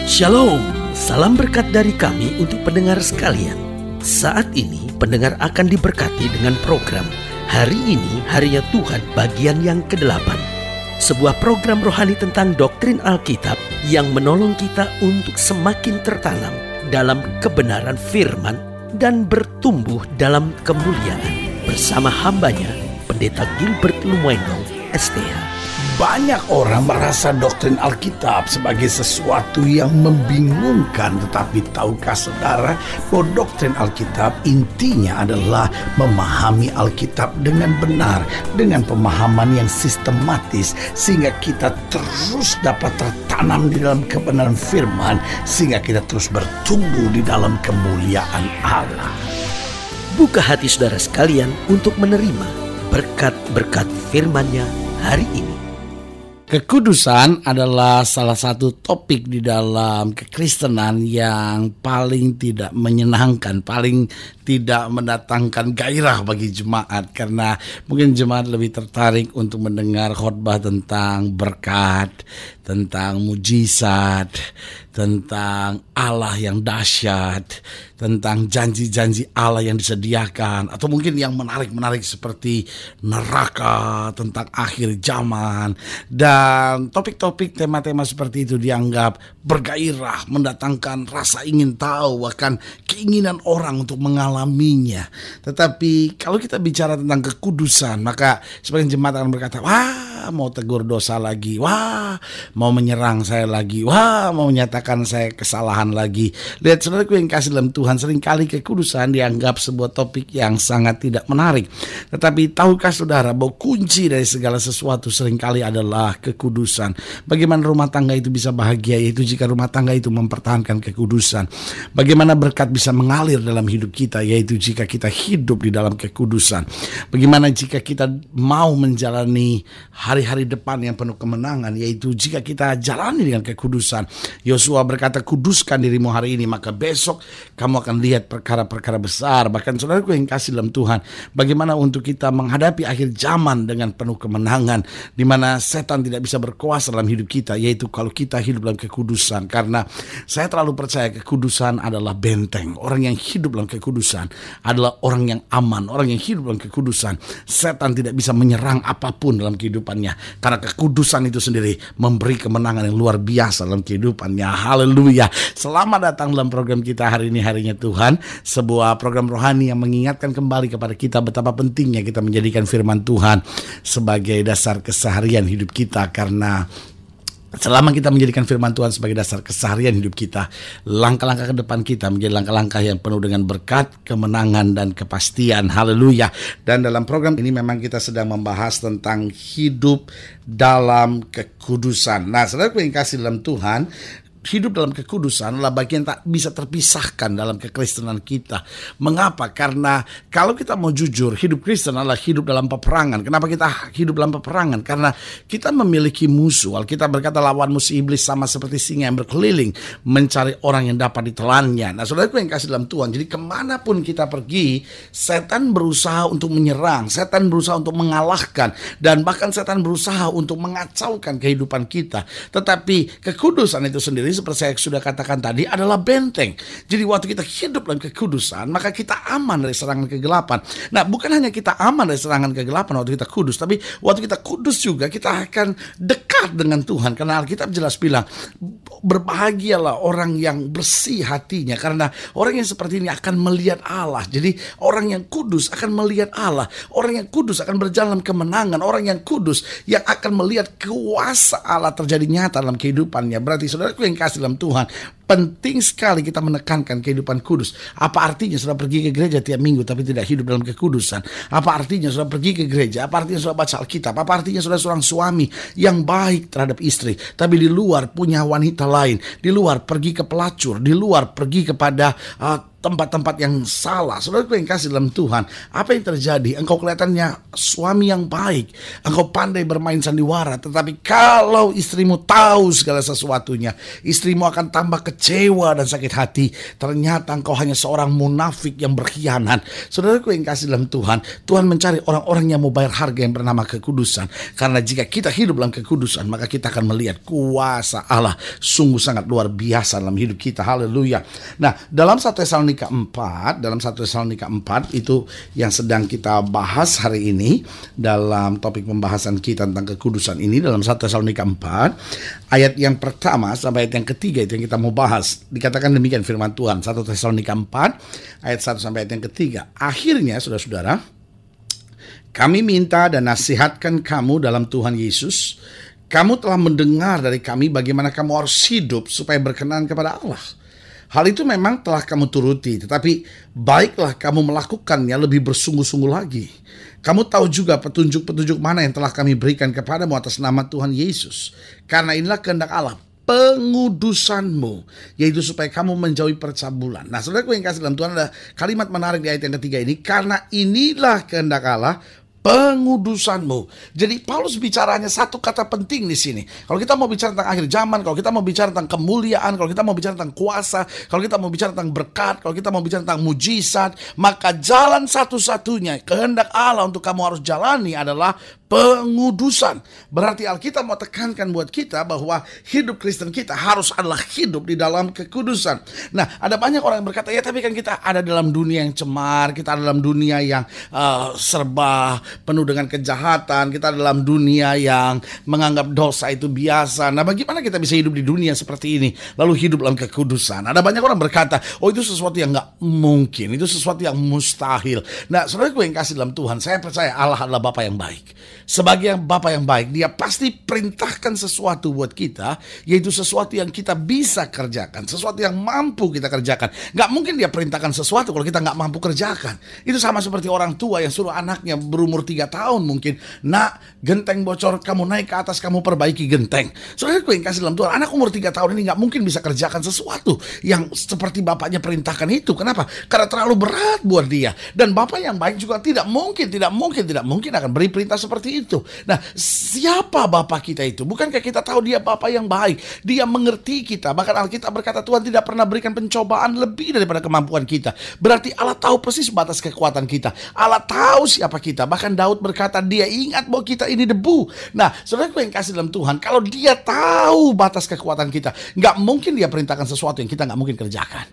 Shalom, salam berkat dari kami untuk pendengar sekalian. Saat ini pendengar akan diberkati dengan program Hari Ini Harinya Tuhan bagian yang ke-8. Sebuah program rohani tentang doktrin Alkitab yang menolong kita untuk semakin tertanam dalam kebenaran firman dan bertumbuh dalam kemuliaan. Bersama hambanya, Pendeta Gilbert Lumwendong, STH. Banyak orang merasa doktrin Alkitab sebagai sesuatu yang membingungkan. Tetapi tahukah saudara bahwa doktrin Alkitab intinya adalah memahami Alkitab dengan benar, dengan pemahaman yang sistematis, sehingga kita terus dapat tertanam di dalam kebenaran firman, sehingga kita terus bertumbuh di dalam kemuliaan Allah. Buka hati saudara sekalian untuk menerima berkat-berkat firman-Nya hari ini. Kekudusan adalah salah satu topik di dalam kekristenan yang paling tidak menyenangkan, paling tidak mendatangkan gairah bagi jemaat, karena mungkin jemaat lebih tertarik untuk mendengar khotbah tentang berkat, tentang mujizat, tentang Allah yang dahsyat, tentang janji-janji Allah yang disediakan, atau mungkin yang menarik-menarik seperti neraka, tentang akhir zaman. Dan topik-topik tema-tema seperti itu dianggap bergairah, mendatangkan rasa ingin tahu, bahkan keinginan orang untuk mengalaminya. Tetapi kalau kita bicara tentang kekudusan, maka sebagian jemaat akan berkata, wah mau tegur dosa lagi, wah mau menyerang saya lagi, wah mau menyatakan saya kesalahan lagi. Lihat saudaraku yang kasih dalam Tuhan, seringkali kekudusan dianggap sebuah topik yang sangat tidak menarik. Tetapi tahukah saudara bahwa kunci dari segala sesuatu seringkali adalah kekudusan. Bagaimana rumah tangga itu bisa bahagia, yaitu jika rumah tangga itu mempertahankan kekudusan. Bagaimana berkat bisa mengalir dalam hidup kita, yaitu jika kita hidup di dalam kekudusan. Bagaimana jika kita mau menjalani hari-hari depan yang penuh kemenangan, yaitu jika kita jalani dengan kekudusan. Yosua berkata, kuduskan dirimu hari ini, maka besok kamu akan lihat perkara-perkara besar. Bahkan saudaraku yang kasih dalam Tuhan, bagaimana untuk kita menghadapi akhir zaman dengan penuh kemenangan, di mana setan tidak bisa berkuasa dalam hidup kita, yaitu kalau kita hidup dalam kekudusan. Karena saya terlalu percaya kekudusan adalah benteng. Orang yang hidup dalam kekudusan adalah orang yang aman. Orang yang hidup dalam kekudusan, setan tidak bisa menyerang apapun dalam kehidupannya, karena kekudusan itu sendiri memberi kemenangan yang luar biasa dalam kehidupannya. Haleluya. Selamat datang dalam program kita hari ini, Harinya Tuhan, sebuah program rohani yang mengingatkan kembali kepada kita betapa pentingnya kita menjadikan firman Tuhan sebagai dasar keseharian hidup kita. Karena selama kita menjadikan firman Tuhan sebagai dasar keseharian hidup kita, langkah-langkah ke depan kita menjadi langkah-langkah yang penuh dengan berkat, kemenangan, dan kepastian. Haleluya. Dan dalam program ini memang kita sedang membahas tentang hidup dalam kekudusan. Nah, saudara yang kasih dalam Tuhan, hidup dalam kekudusan adalah bagian tak bisa terpisahkan dalam kekristenan kita. Mengapa? Karena kalau kita mau jujur, hidup Kristen adalah hidup dalam peperangan. Kenapa kita hidup dalam peperangan? Karena kita memiliki musuh. Alkitab berkata lawan musuh iblis sama seperti singa yang berkeliling mencari orang yang dapat ditelannya. Nah, saudaraku yang kasih dalam Tuhan, jadi kemanapun kita pergi, setan berusaha untuk menyerang, setan berusaha untuk mengalahkan, dan bahkan setan berusaha untuk mengacaukan kehidupan kita. Tetapi kekudusan itu sendiri, seperti saya sudah katakan tadi, adalah benteng. Jadi waktu kita hidup dalam kekudusan, maka kita aman dari serangan kegelapan. Nah, bukan hanya kita aman dari serangan kegelapan waktu kita kudus, tapi waktu kita kudus juga kita akan dekat dengan Tuhan. Karena Alkitab jelas bilang, berbahagialah orang yang bersih hatinya, karena orang yang seperti ini akan melihat Allah. Jadi orang yang kudus akan melihat Allah. Orang yang kudus akan berjalan kemenangan. Orang yang kudus yang akan melihat kuasa Allah terjadi nyata dalam kehidupannya. Berarti saudaraku yang kasih dalam Tuhan, penting sekali kita menekankan kehidupan kudus. Apa artinya sudah pergi ke gereja tiap minggu tapi tidak hidup dalam kekudusan? Apa artinya sudah pergi ke gereja? Apa artinya sudah baca Alkitab? Apa artinya sudah seorang suami yang baik terhadap istri, tapi di luar punya wanita lain, di luar pergi ke pelacur, di luar pergi kepada tempat-tempat yang salah? Saudaraku yang kasih dalam Tuhan, apa yang terjadi? Engkau kelihatannya suami yang baik, engkau pandai bermain sandiwara, tetapi kalau istrimu tahu segala sesuatunya, istrimu akan tambah kecewa dan sakit hati. Ternyata engkau hanya seorang munafik yang berkhianat. Saudaraku yang kasih dalam Tuhan, Tuhan mencari orang-orang yang mau bayar harga yang bernama kekudusan. Karena jika kita hidup dalam kekudusan, maka kita akan melihat kuasa Allah sungguh sangat luar biasa dalam hidup kita. Haleluya. Nah, dalam 1 Tesalonika 4, itu yang sedang kita bahas hari ini dalam topik pembahasan kita tentang kekudusan ini, dalam 1 Tesalonika 4 ayat yang pertama sampai ayat yang ketiga itu yang kita mau bahas. Dikatakan demikian firman Tuhan, 1 Tesalonika 4 ayat 1 sampai ayat yang ketiga. Akhirnya saudara-saudara, kami minta dan nasihatkan kamu dalam Tuhan Yesus. Kamu telah mendengar dari kami bagaimana kamu harus hidup supaya berkenan kepada Allah. Hal itu memang telah kamu turuti, tetapi baiklah kamu melakukannya lebih bersungguh-sungguh lagi. Kamu tahu juga petunjuk-petunjuk mana yang telah kami berikan kepadamu atas nama Tuhan Yesus. Karena inilah kehendak Allah, pengudusanmu, yaitu supaya kamu menjauhi percabulan. Nah, saudaraku yang kasih dalam Tuhan, ada kalimat menarik di ayat yang ketiga ini. Karena inilah kehendak Allah, pengudusanmu. Jadi Paulus bicaranya satu kata penting di sini. Kalau kita mau bicara tentang akhir zaman, kalau kita mau bicara tentang kemuliaan, kalau kita mau bicara tentang kuasa, kalau kita mau bicara tentang berkat, kalau kita mau bicara tentang mujizat, maka jalan satu-satunya kehendak Allah untuk kamu harus jalani adalah pengudusan. Berarti Alkitab mau tekankan buat kita bahwa hidup Kristen kita harus adalah hidup di dalam kekudusan. Nah, ada banyak orang yang berkata, ya tapi kan kita ada dalam dunia yang cemar, kita ada dalam dunia yang serba penuh dengan kejahatan, kita dalam dunia yang menganggap dosa itu biasa. Nah, bagaimana kita bisa hidup di dunia seperti ini lalu hidup dalam kekudusan? Ada banyak orang berkata, oh itu sesuatu yang gak mungkin, itu sesuatu yang mustahil. Nah, saudaraku yang kasih dalam Tuhan, saya percaya Allah adalah Bapa yang baik. Sebagai Bapa yang baik, Dia pasti perintahkan sesuatu buat kita, yaitu sesuatu yang kita bisa kerjakan, sesuatu yang mampu kita kerjakan. Gak mungkin Dia perintahkan sesuatu kalau kita gak mampu kerjakan. Itu sama seperti orang tua yang suruh anaknya berumur 3 tahun mungkin, nak, genteng bocor, kamu naik ke atas, kamu perbaiki genteng. Saudaraku yang kasih dalam Tuhan, anak umur 3 tahun ini gak mungkin bisa kerjakan sesuatu yang seperti bapaknya perintahkan itu. Kenapa? Karena terlalu berat buat dia. Dan Bapak yang baik juga tidak mungkin akan beri perintah seperti itu. Nah, siapa Bapa kita itu? Bukankah kita tahu Dia Bapa yang baik? Dia mengerti kita. Bahkan Alkitab berkata Tuhan tidak pernah berikan pencobaan lebih daripada kemampuan kita. Berarti Allah tahu persis batas kekuatan kita. Allah tahu siapa kita. Bahkan Daud berkata Dia ingat bahwa kita ini debu. Nah, saudaraku yang kasih dalam Tuhan, kalau Dia tahu batas kekuatan kita, gak mungkin Dia perintahkan sesuatu yang kita gak mungkin kerjakan.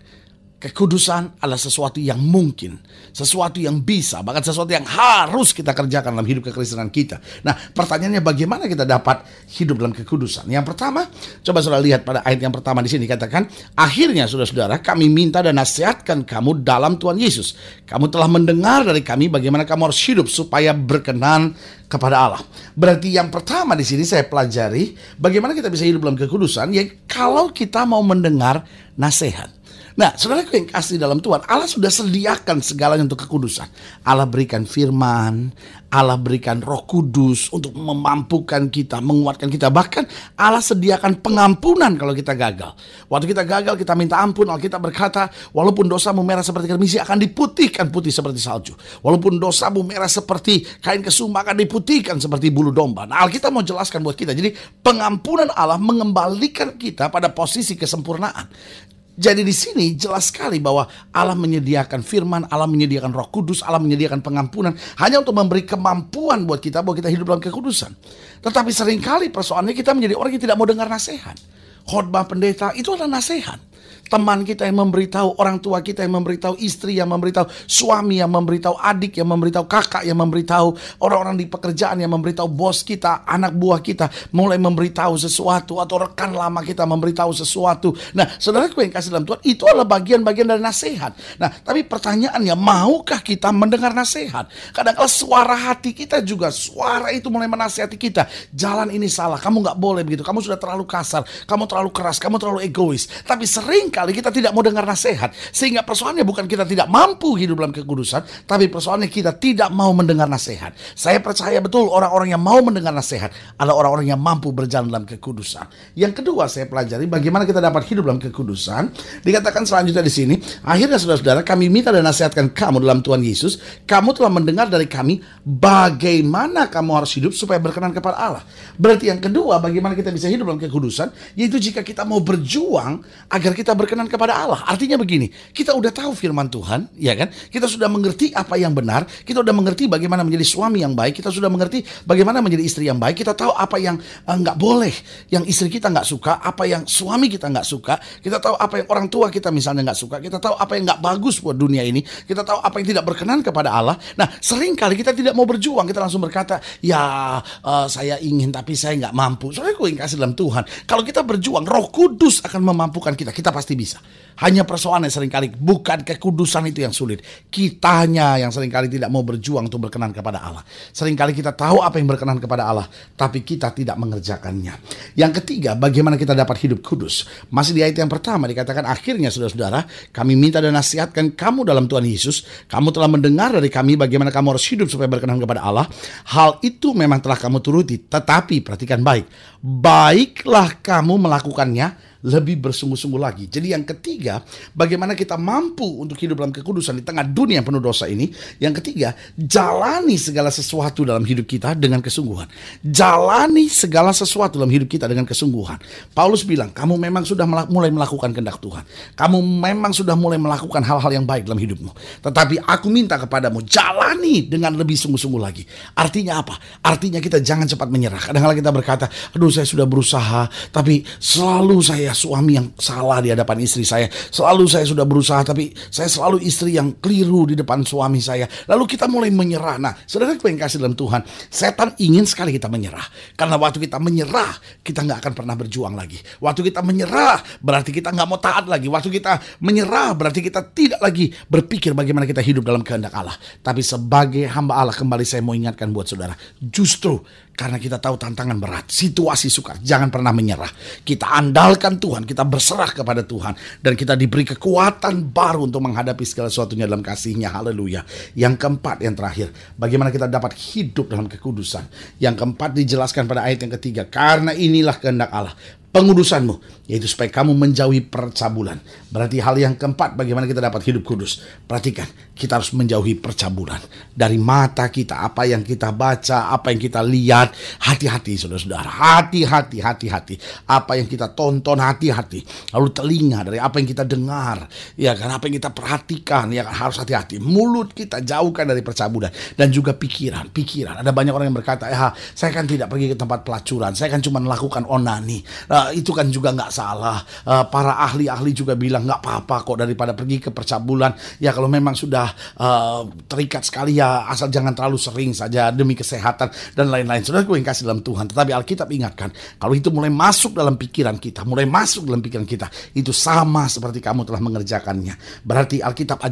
Kekudusan adalah sesuatu yang mungkin, sesuatu yang bisa, bahkan sesuatu yang harus kita kerjakan dalam hidup kekristenan kita. Nah, pertanyaannya bagaimana kita dapat hidup dalam kekudusan? Yang pertama, coba saudara lihat pada ayat yang pertama di sini dikatakan, akhirnya saudara-saudara kami minta dan nasihatkan kamu dalam Tuhan Yesus. Kamu telah mendengar dari kami bagaimana kamu harus hidup supaya berkenan kepada Allah. Berarti yang pertama di sini saya pelajari bagaimana kita bisa hidup dalam kekudusan, ya kalau kita mau mendengar nasihat. Nah, saudaraku yang kasih dalam Tuhan, Allah sudah sediakan segalanya untuk kekudusan. Allah berikan firman, Allah berikan Roh Kudus untuk memampukan kita, menguatkan kita. Bahkan Allah sediakan pengampunan kalau kita gagal. Waktu kita gagal, kita minta ampun. Alkitab berkata, walaupun dosamu merah seperti kermisi, akan diputihkan putih seperti salju. Walaupun dosamu merah seperti kain kesumba, akan diputihkan seperti bulu domba. Nah, Alkitab mau jelaskan buat kita. Jadi pengampunan Allah mengembalikan kita pada posisi kesempurnaan. Jadi di sini jelas sekali bahwa Allah menyediakan firman, Allah menyediakan Roh Kudus, Allah menyediakan pengampunan hanya untuk memberi kemampuan buat kita bahwa kita hidup dalam kekudusan. Tetapi seringkali persoalannya kita menjadi orang yang tidak mau dengar nasihat. Khotbah pendeta itu adalah nasihat. Teman kita yang memberitahu, orang tua kita yang memberitahu, istri yang memberitahu, suami yang memberitahu, adik yang memberitahu, kakak yang memberitahu, orang-orang di pekerjaan yang memberitahu, bos kita, anak buah kita mulai memberitahu sesuatu, atau rekan lama kita memberitahu sesuatu. Nah, saudaraku yang kasih dalam Tuhan, itu adalah bagian-bagian dari nasihat. Nah, tapi pertanyaannya, maukah kita mendengar nasihat? Kadang-kadang suara hati kita juga, suara itu mulai menasihati kita. Jalan ini salah, kamu gak boleh begitu, kamu sudah terlalu kasar, kamu terlalu keras, kamu terlalu egois. Tapi seringkali seringkali kita tidak mau dengar nasihat, sehingga persoalannya bukan kita tidak mampu hidup dalam kekudusan, tapi persoalannya kita tidak mau mendengar nasihat. Saya percaya betul orang-orang yang mau mendengar nasihat adalah orang-orang yang mampu berjalan dalam kekudusan. Yang kedua saya pelajari bagaimana kita dapat hidup dalam kekudusan. Dikatakan selanjutnya di sini, akhirnya saudara-saudara, kami minta dan nasihatkan kamu dalam Tuhan Yesus, kamu telah mendengar dari kami bagaimana kamu harus hidup supaya berkenan kepada Allah. Berarti yang kedua, bagaimana kita bisa hidup dalam kekudusan, yaitu jika kita mau berjuang agar kita berkenan kepada Allah. Artinya begini, kita udah tahu firman Tuhan, ya kan? Kita sudah mengerti apa yang benar, kita sudah mengerti bagaimana menjadi suami yang baik, kita sudah mengerti bagaimana menjadi istri yang baik, kita tahu apa yang nggak boleh, yang istri kita nggak suka, apa yang suami kita nggak suka, kita tahu apa yang orang tua kita misalnya nggak suka, kita tahu apa yang nggak bagus buat dunia ini, kita tahu apa yang tidak berkenan kepada Allah. Nah, seringkali kita tidak mau berjuang, kita langsung berkata, saya ingin tapi saya nggak mampu. Soalnya gue yang kasih dalam Tuhan, kalau kita berjuang, Roh Kudus akan memampukan kita pasti bisa. Hanya persoalannya seringkali bukan kekudusan itu yang sulit, kitanya yang seringkali tidak mau berjuang untuk berkenan kepada Allah. Seringkali kita tahu apa yang berkenan kepada Allah, tapi kita tidak mengerjakannya. Yang ketiga, bagaimana kita dapat hidup kudus. Masih di ayat yang pertama dikatakan, akhirnya saudara-saudara, kami minta dan nasihatkan kamu dalam Tuhan Yesus, kamu telah mendengar dari kami bagaimana kamu harus hidup supaya berkenan kepada Allah. Hal itu memang telah kamu turuti, tetapi perhatikan baik, baiklah kamu melakukannya lebih bersungguh-sungguh lagi. Jadi yang ketiga, bagaimana kita mampu untuk hidup dalam kekudusan di tengah dunia yang penuh dosa ini. Yang ketiga, jalani segala sesuatu dalam hidup kita dengan kesungguhan. Jalani segala sesuatu dalam hidup kita dengan kesungguhan. Paulus bilang, kamu memang sudah mulai melakukan kehendak Tuhan. Kamu memang sudah mulai melakukan hal-hal yang baik dalam hidupmu. Tetapi aku minta kepadamu, jalani dengan lebih sungguh-sungguh lagi. Artinya apa? Artinya kita jangan cepat menyerah. Kadang-kadang kita berkata, aduh saya sudah berusaha, tapi selalu saya suami yang salah di hadapan istri saya. Selalu saya sudah berusaha, tapi saya selalu istri yang keliru di depan suami saya. Lalu kita mulai menyerah. Nah, saudara yang kasih dalam Tuhan, setan ingin sekali kita menyerah. Karena waktu kita menyerah, kita gak akan pernah berjuang lagi. Waktu kita menyerah, berarti kita gak mau taat lagi. Waktu kita menyerah, berarti kita tidak lagi berpikir bagaimana kita hidup dalam kehendak Allah. Tapi sebagai hamba Allah, kembali saya mau ingatkan buat saudara, justru karena kita tahu tantangan berat, situasi sukar, jangan pernah menyerah. Kita andalkan Tuhan, kita berserah kepada Tuhan, dan kita diberi kekuatan baru untuk menghadapi segala sesuatunya dalam kasih-Nya. Haleluya. Yang keempat, yang terakhir, bagaimana kita dapat hidup dalam kekudusan. Yang keempat dijelaskan pada ayat yang ketiga, karena inilah kehendak Allah, pengudusanmu, yaitu supaya kamu menjauhi percabulan. Berarti hal yang keempat, bagaimana kita dapat hidup kudus. Perhatikan, kita harus menjauhi percabulan. Dari mata kita, apa yang kita baca, apa yang kita lihat, hati-hati saudara-saudara, hati-hati. Apa yang kita tonton, hati-hati. Lalu telinga, dari apa yang kita dengar, ya kan, apa yang kita perhatikan, ya kan, harus hati-hati. Mulut kita jauhkan dari percabulan, dan juga pikiran. Ada banyak orang yang berkata, saya kan tidak pergi ke tempat pelacuran, saya kan cuma melakukan onani. Itu kan juga nggak salah. Para ahli-ahli juga bilang nggak apa-apa kok daripada pergi ke percabulan. Ya kalau memang sudah terikat sekali, ya asal jangan terlalu sering saja demi kesehatan dan lain-lain. Saudara, gue yang kasih dalam Tuhan. Tetapi Alkitab ingatkan, kalau itu mulai masuk dalam pikiran kita, itu sama seperti kamu telah mengerjakannya. Berarti Alkitab ajar